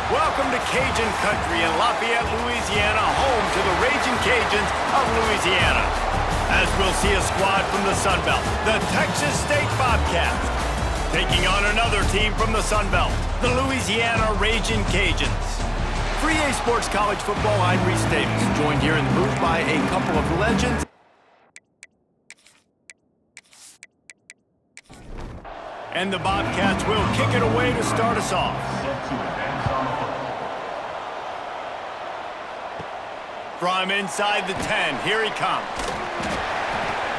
Welcome to Cajun Country in Lafayette, Louisiana, home to the Raging Cajuns of Louisiana. As we'll see a squad from the Sun Belt, the Texas State Bobcats, taking on another team from the Sun Belt, the Louisiana Raging Cajuns. For EA Sports College Football, I'm Reese Davis, joined here in the booth by a couple of legends. And the Bobcats will kick it away to start us off. From inside the 10, here he comes.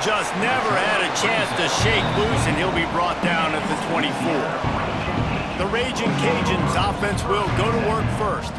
Just never had a chance to shake loose, and he'll be brought down at the 24. The Raging Cajuns offense will go to work first.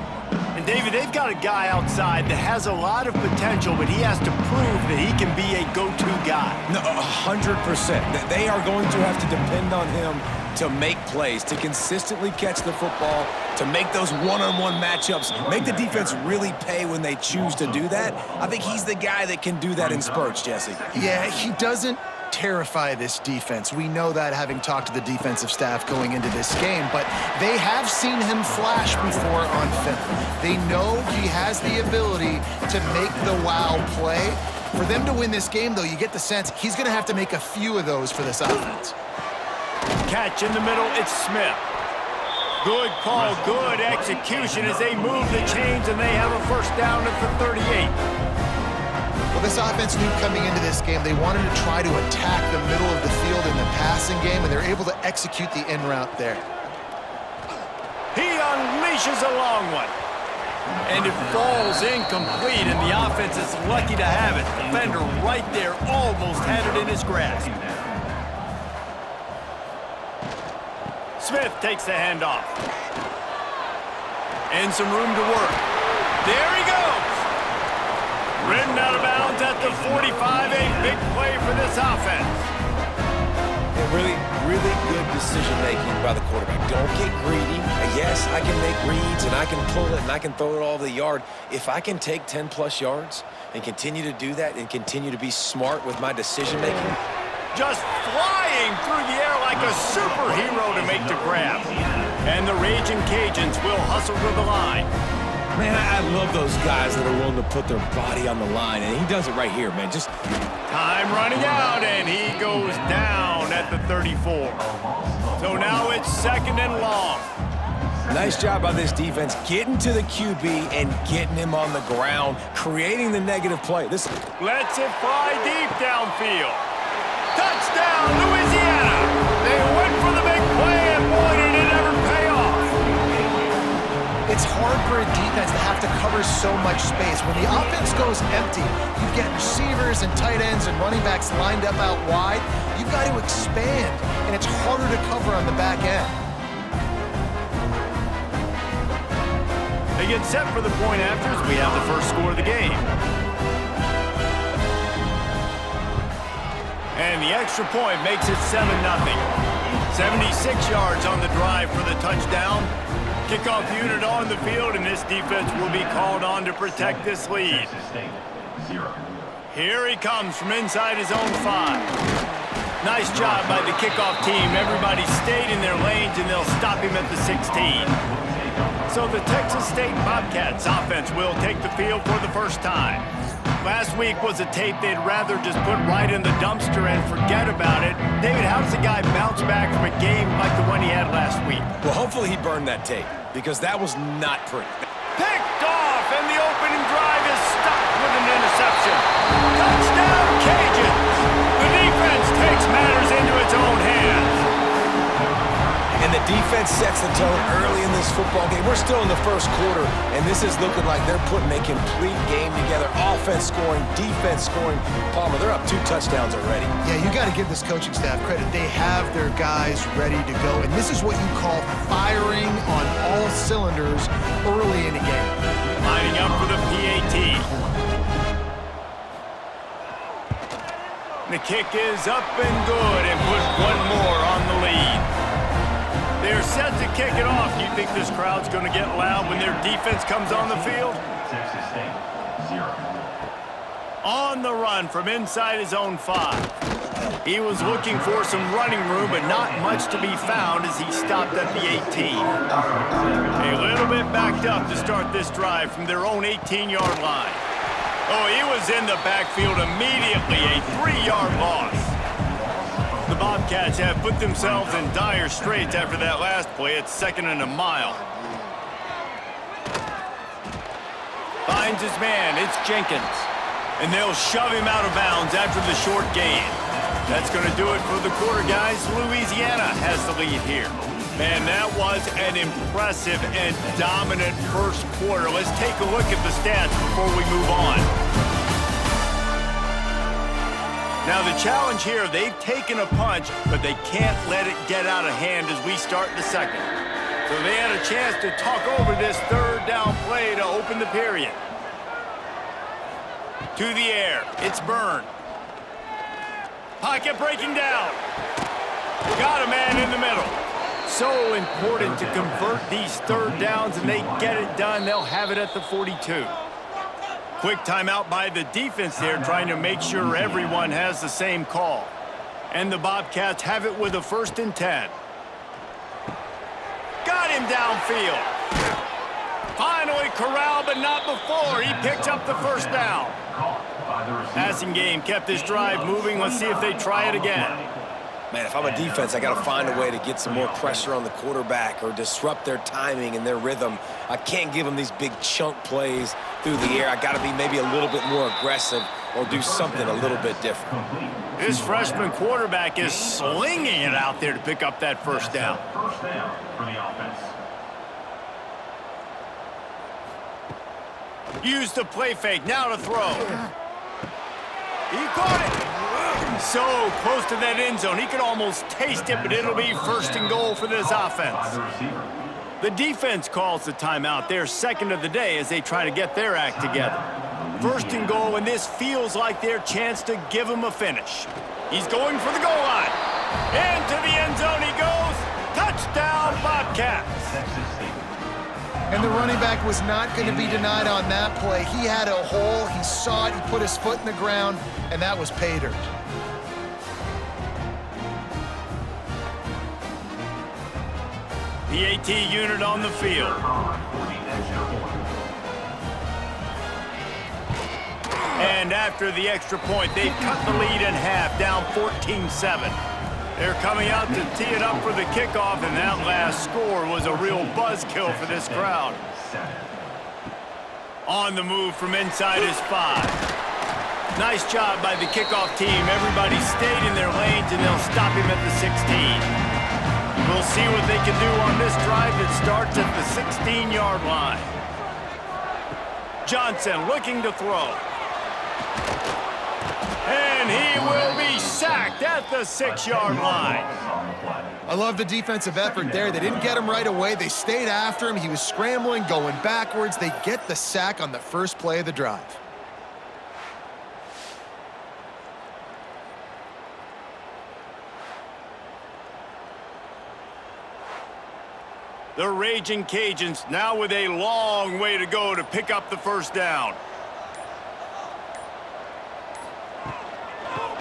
And David, they've got a guy outside that has a lot of potential, but he has to prove that he can be a go-to guy. No, 100%. They are going to have to depend on him to make plays, to consistently catch the football, to make those one-on-one matchups, make the defense really pay when they choose to do that. I think he's the guy that can do that in spurts, Jesse. Yeah, he doesn't terrify this defense. We know that, having talked to the defensive staff going into this game, but they have seen him flash before on film. They know he has the ability to make the wow play. For them to win this game, though, you get the sense he's going to have to make a few of those for this offense. Catch in the middle, it's Smith. Good call, good execution as they move the chains, and they have a first down at the 38. Well, this offense knew coming into this game they wanted to try to attack the middle of the field in the passing game, and they're able to execute the in route there. He unleashes a long one. And it falls incomplete, and the offense is lucky to have it. Defender right there almost had it in his grasp. Smith takes the handoff. And some room to work. There he goes. Ridden out of bounds at the 45, a big play for this offense. And really good decision-making by the quarterback. Don't get greedy. Yes, I can make reads, and I can pull it, and I can throw it all over the yard. If I can take 10-plus yards and continue to do that and continue to be smart with my decision-making, just flying through the air like a superhero to make the grab. And the Raging Cajuns will hustle to the line. man, I love those guys that are willing to put their body on the line, and he does it right here, man. Just time running out, and he goes down at the 34. So now it's second and long. nice job by this defense getting to the QB and getting him on the ground, creating the negative play. This lets it fly deep downfield. Touchdown, Louisiana! They went for the big play, and boy, did it ever pay off. It's hard for a defense to have to cover so much space. When the offense goes empty, you get receivers and tight ends and running backs lined up out wide. You've got to expand, and it's harder to cover on the back end. They get set for the point after as we have the first score of the game. And the extra point makes it 7-0. 76 yards on the drive for the touchdown. Kickoff unit on the field, and this defense will be called on to protect this lead. Here he comes from inside his own 5. Nice job by the kickoff team. Everybody stayed in their lanes, and they'll stop him at the 16. So the Texas State Bobcats offense will take the field for the first time. Last week was a tape they'd rather just put right in the dumpster and forget about it. David, how does a guy bounce back from a game like the one he had last week? Well, hopefully he burned that tape, because that was not pretty. Picked off, and the opening drive is stopped with an interception. Touchdown, Cajuns! The defense takes matters into its own hands. And the defense sets the tone early in this football game. We're still in the first quarter, and this is looking like they're putting a complete game together. Offense scoring, defense scoring. Palmer, they're up 2 touchdowns already. Yeah, you got to give this coaching staff credit. They have their guys ready to go, and this is what you call firing on all cylinders early in a game. Lining up for the PAT. The kick is up and good, and put one more on the lead. They're set to kick it off. Do you think this crowd's going to get loud when their defense comes on the field? On the run from inside his own 5. He was looking for some running room, but not much to be found as he stopped at the 18. A little bit it backed up to start this drive from their own 18-yard line. Oh, he was in the backfield immediately, a 3-yard loss. The Bobcats have put themselves in dire straits after that last play. It's 2nd and a mile. Finds his man, it's Jenkins. And they'll shove him out of bounds after the short gain. That's going to do it for the quarter, guys. Louisiana has the lead here. Man, that was an impressive and dominant first quarter. Let's take a look at the stats before we move on. Now, the challenge here, they've taken a punch, but they can't let it get out of hand as we start the second. So they had a chance to talk over this third down play to open the period. To the air, it's Byrne. Pocket breaking down. Got a man in the middle. So important to convert these third downs, and they get it done. They'll have it at the 42. Quick timeout by the defense there, trying to make sure everyone has the same call. And the Bobcats have it with a 1st and 10. Got him downfield. Finally corralled, but not before. He picked up the 1st down. Passing game kept this drive moving. Let's see if they try it again. Man, if I'm a defense, I got to find a way to get some more pressure on the quarterback or disrupt their timing and their rhythm. I can't give them these big chunk plays through the air. I got to be maybe a little bit more aggressive or do something a little bit different. This freshman quarterback is slinging it out there to pick up that 1st down. First down for the offense. Use the play fake, now to throw. He caught it. So close to that end zone. He could almost taste it, but it'll be 1st and goal for this offense. The defense calls the timeout. Their 2nd of the day as they try to get their act together. 1st and goal, and this feels like their chance to give him a finish. He's going for the goal line. Into the end zone he goes. Touchdown, Bobcats. And the running back was not going to be denied on that play. He had a hole, he saw it, he put his foot in the ground, and that was pay dirt. The AT unit on the field. And after the extra point, they've cut the lead in half, down 14-7. They're coming out to tee it up for the kickoff, and that last score was a real buzzkill for this crowd. On the move from inside his 5. Nice job by the kickoff team. Everybody stayed in their lanes, and they'll stop him at the 16. We'll see what they can do on this drive that starts at the 16-yard line. Johnson looking to throw. And he will be sacked at the 6-yard line. I love the defensive effort there. They didn't get him right away. They stayed after him. He was scrambling, going backwards. They get the sack on the first play of the drive. The Raging Cajuns now with a long way to go to pick up the 1st down.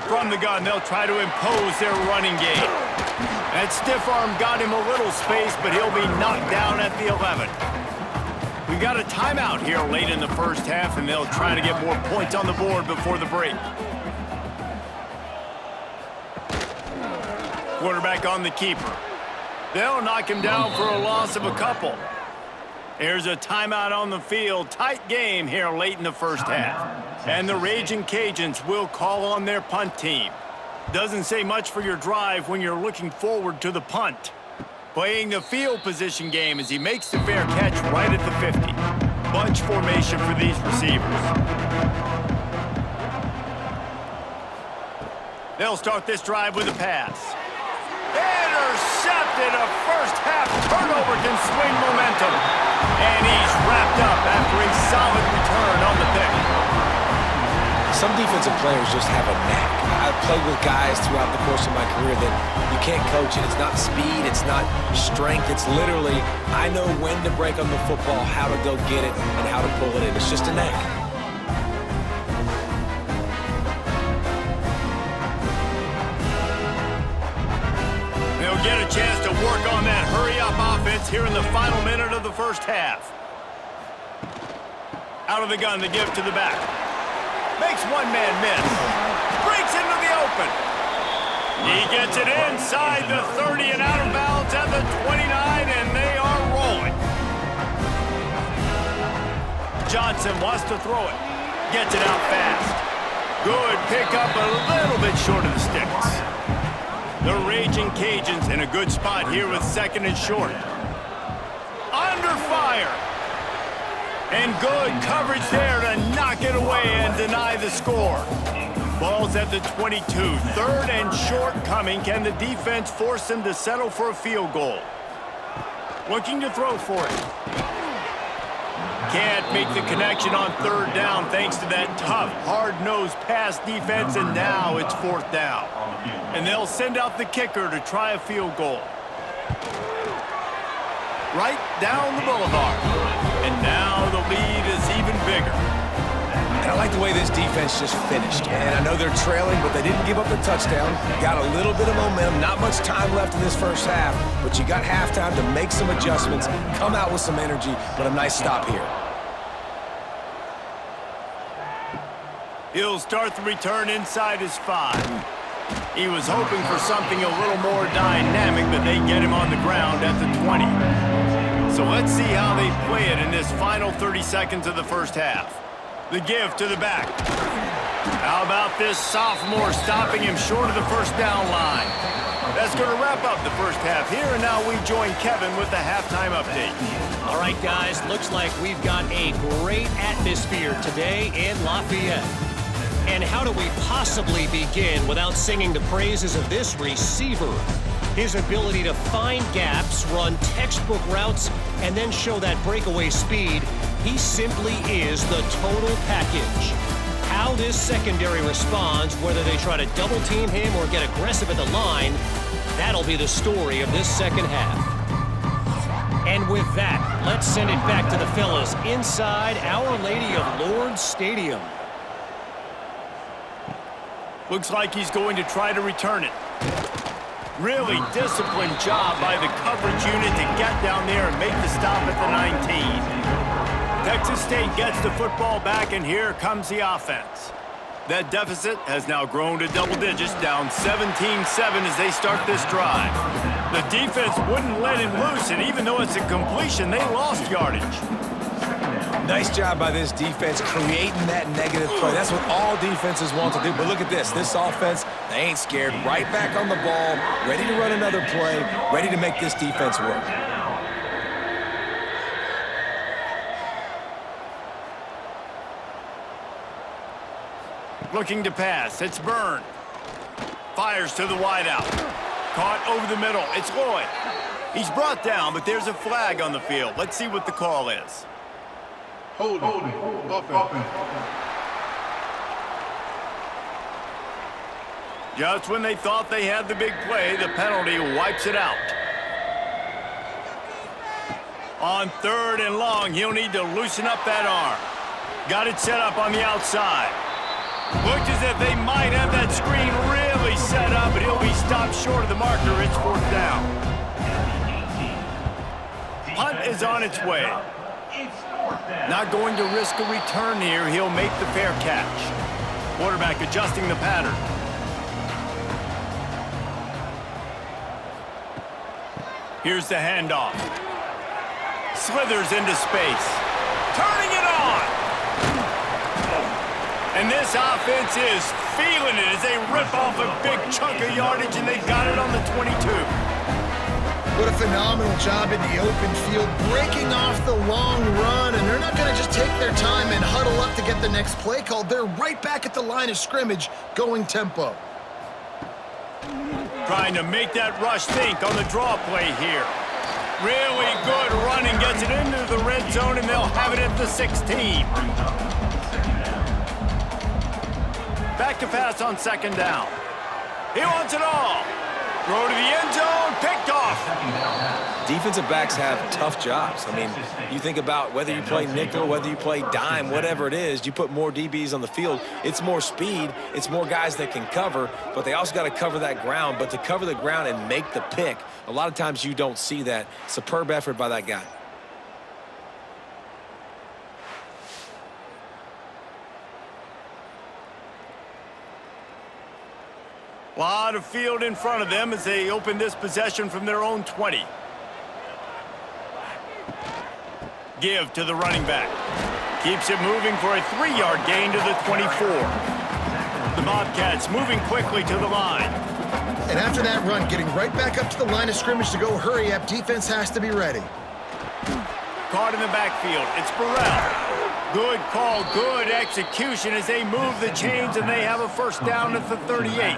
From the gun, they'll try to impose their running game. That stiff arm got him a little space, but he'll be knocked down at the 11. We got a timeout here late in the first half, and they'll try to get more points on the board before the break. Quarterback on the keeper. They'll knock him down for a loss of a couple. There's a timeout on the field. Tight game here late in the first half. And the Raging Cajuns will call on their punt team. Doesn't say much for your drive when you're looking forward to the punt. Playing the field position game as he makes the fair catch right at the 50. Bunch formation for these receivers. They'll start this drive with a pass. Intercepted. A first-half turnover can swing momentum. And he's wrapped up after a solid return on the pick. Some defensive players just have a knack. I've played with guys throughout the course of my career that you can't coach it. It's not speed, it's not strength. It's literally, I know when to break on the football, how to go get it, and how to pull it in. It's just a knack. They'll get a chance to work on that hurry-up offense offense here in the final minute of the first half. Out of the gun, the give to the back. Makes one man miss. Breaks into the open. He gets it inside the 30 and out of bounds at the 29, and they are rolling. Johnson wants to throw it. Gets it out fast. Good pickup, a little bit short of the sticks. The Raging Cajuns in a good spot here with second and short. Under fire. And good coverage there to knock it away and deny the score. Ball's at the 22. Third and short coming. Can the defense force them to settle for a field goal? Looking to throw for it. Can't make the connection on third down thanks to that tough, hard-nosed pass defense, and now it's fourth down. And they'll send out the kicker to try a field goal. Right down the boulevard. And now the lead is even bigger. And I like the way this defense just finished. And I know they're trailing, but they didn't give up the touchdown. Got a little bit of momentum. Not much time left in this first half, but you got halftime to make some adjustments, come out with some energy, but a nice stop here. He'll start the return inside his 5. He was hoping for something a little more dynamic, but they get him on the ground at the 20. So let's see how they play it in this final 30 seconds of the first half. The give to the back. How about this sophomore stopping him short of the first down line? That's going to wrap up the first half here, and now we join Kevin with the halftime update. All right, guys, looks like we've got a great atmosphere today in Lafayette. And how do we possibly begin without singing the praises of this receiver? His ability to find gaps, run textbook routes, and then show that breakaway speed. He simply is the total package. How this secondary responds, whether they try to double team him or get aggressive at the line, that'll be the story of this second half. And with that, let's send it back to the fellas inside Our Lady of Lourdes Stadium. Looks like he's going to try to return it. Really disciplined job by the coverage unit to get down there and make the stop at the 19. Texas State gets the football back, and here comes the offense. That deficit has now grown to double digits, down 17-7 as they start this drive. The defense wouldn't let him loose, and even though it's a completion, they lost yardage. Nice job by this defense creating that negative play. That's what all defenses want to do. But look at this. This offense, they ain't scared. Right back on the ball, ready to run another play, ready to make this defense work. Looking to pass. It's Byrne. Fires to the wideout. Caught over the middle. It's Lloyd. He's brought down, but there's a flag on the field. Let's see what the call is. Hold it. Offense. Just when they thought they had the big play, the penalty wipes it out. On third and long, he'll need to loosen up that arm. Got it set up on the outside. Looked as if they might have that screen really set up, but he'll be stopped short of the marker. It's fourth down. Punt is on its way. Not going to risk a return here. He'll make the fair catch. Quarterback adjusting the pattern. Here's the handoff. Slithers into space. Turning it on! And this offense is feeling it as they rip off a big chunk of yardage, and they've got it on the 22. What a phenomenal job in the open field, breaking off the long run, and they're not going to just take their time and huddle up to get the next play called. They're right back at the line of scrimmage, going tempo. Trying to make that rush think on the draw play here. Really good running, gets it into the red zone, and they'll have it at the 16. Back to pass on second down. He wants it all. Throw to the end zone, picked off. Defensive backs have tough jobs. I mean, you think about whether you play nickel, whether you play dime, whatever it is, you put more DBs on the field. It's more speed. It's more guys that can cover, but they also got to cover that ground. But to cover the ground and make the pick, a lot of times you don't see that. Superb effort by that guy. A lot of field in front of them as they open this possession from their own 20. Give to the running back. Keeps it moving for a 3-yard gain to the 24. The Bobcats moving quickly to the line. And after that run, getting right back up to the line of scrimmage to go hurry up, defense has to be ready. Caught in the backfield. It's Burrell. Good call, good execution as they move the chains and they have a first down at the 38.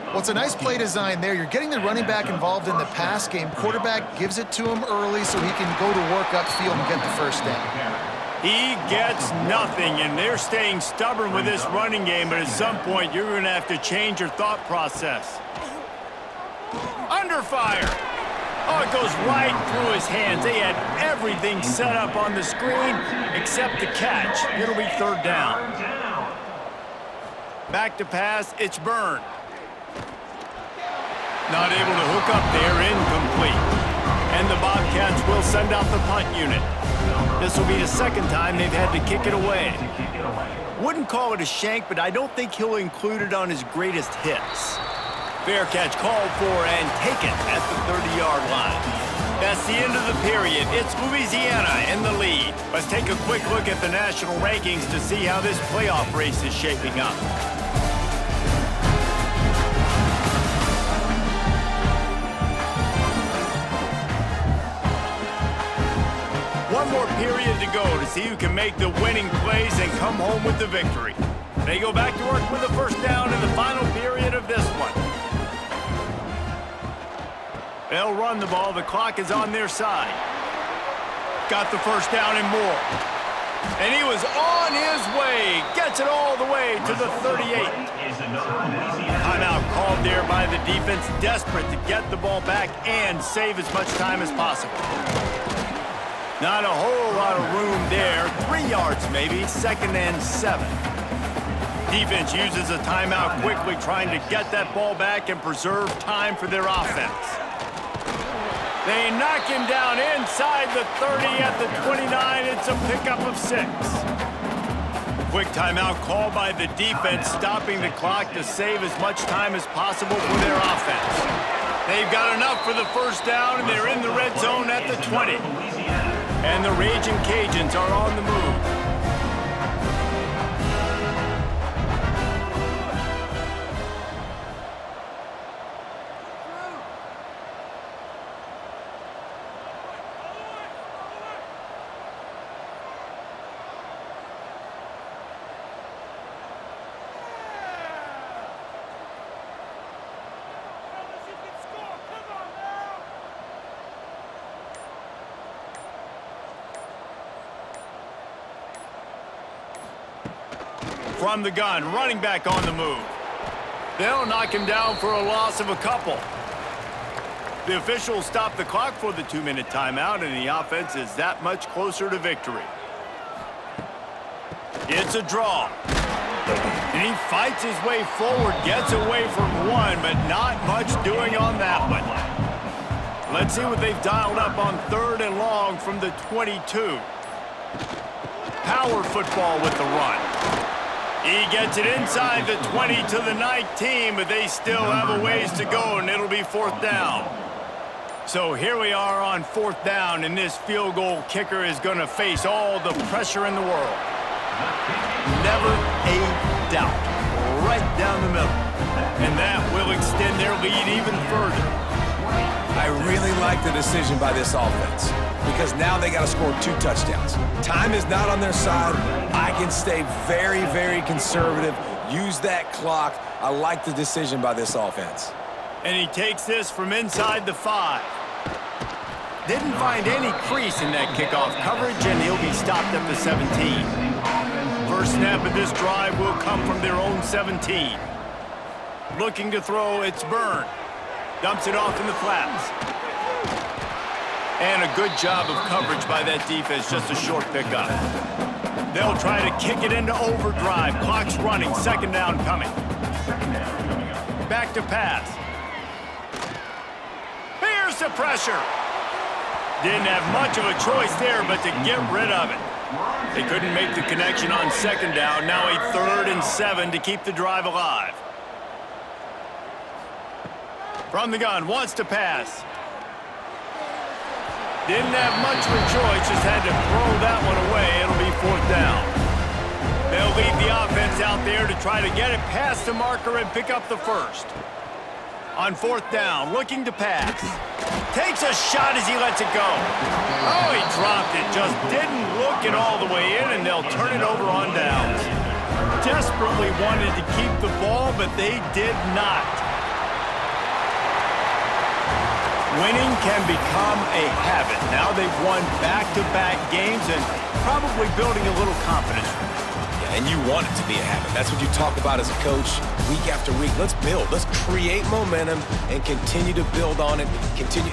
Well, it's a nice play design there. You're getting the running back involved in the pass game. Quarterback gives it to him early so he can go to work upfield and get the first down. He gets nothing, and they're staying stubborn with this running game, but at some point you're going to have to change your thought process. Under fire. Oh, it goes right through his hands. They had everything set up on the screen except the catch. It'll be third down. Back to pass, it's Byrne. Not able to hook up there, incomplete. And the Bobcats will send out the punt unit. This will be the second time they've had to kick it away. Wouldn't call it a shank, but I don't think he'll include it on his greatest hits. Fair catch called for and taken at the 30-yard line. That's the end of the period. It's Louisiana in the lead. Let's take a quick look at the national rankings to see how this playoff race is shaping up. One more period to go to see who can make the winning plays and come home with the victory. They go back to work with the first down in the final period of this one. They'll run the ball. The clock is on their side. Got the first down and more. And he was on his way. Gets it all the way to the 38. Timeout called there by the defense, desperate to get the ball back and save as much time as possible. Not a whole lot of room there. 3 yards maybe, 2nd and 7. Defense uses a timeout quickly, trying to get that ball back and preserve time for their offense. They knock him down inside the 30 at the 29. It's a pickup of 6. Quick timeout called by the defense, stopping the clock to save as much time as possible for their offense. They've got enough for the first down, and they're in the red zone at the 20. And the Raging Cajuns are on the move. From the gun, running back on the move. They'll knock him down for a loss of a couple. The officials stop the clock for the 2-minute timeout, and the offense is that much closer to victory. It's a draw. And he fights his way forward, gets away from one, but not much doing on that one. Let's see what they've dialed up on 3rd and long from the 22. Power football with the run. He gets it inside the 20 to the 19, but they still have a ways to go, and it'll be 4th down. So here we are on 4th down, and this field goal kicker is going to face all the pressure in the world. Never a doubt. Right down the middle. And that will extend their lead even further. I really like the decision by this offense because now they got to score 2 touchdowns. Time is not on their side. I can stay very, very conservative, use that clock. I like the decision by this offense. And he takes this from inside the 5. Didn't find any crease in that kickoff coverage, and he'll be stopped at the 17. First snap of this drive will come from their own 17. Looking to throw, it's Byrne. Dumps it off in the flats. And a good job of coverage by that defense, just a short pickup. They'll try to kick it into overdrive. Clock's running, second down coming. Back to pass. Here's the pressure. Didn't have much of a choice there, but to get rid of it. They couldn't make the connection on second down. Now a 3rd and 7 to keep the drive alive. From the gun, wants to pass. Didn't have much of a choice, just had to throw that one away. It'll be 4th down. They'll lead the offense out there to try to get it past the marker and pick up the first. On 4th down, looking to pass. Takes a shot as he lets it go. Oh, he dropped it. Just didn't look it all the way in, and they'll turn it over on downs. Desperately wanted to keep the ball, but they did not. Winning can become a habit. Now they've won back-to-back games and probably building a little confidence. Yeah, and you want it to be a habit. That's what you talk about as a coach week after week. Let's build. Let's create momentum and continue to build on it.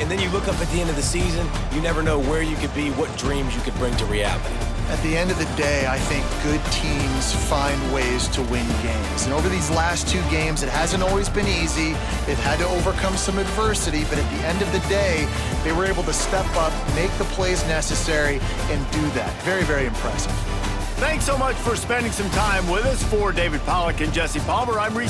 And then you look up at the end of the season, you never know where you could be, what dreams you could bring to reality. At the end of the day, I think good teams find ways to win games. And over these last 2 games, it hasn't always been easy. They've had to overcome some adversity, but at the end of the day, they were able to step up, make the plays necessary, and do that. Very, very impressive. Thanks so much for spending some time with us. For David Pollack and Jesse Palmer, I'm Reese.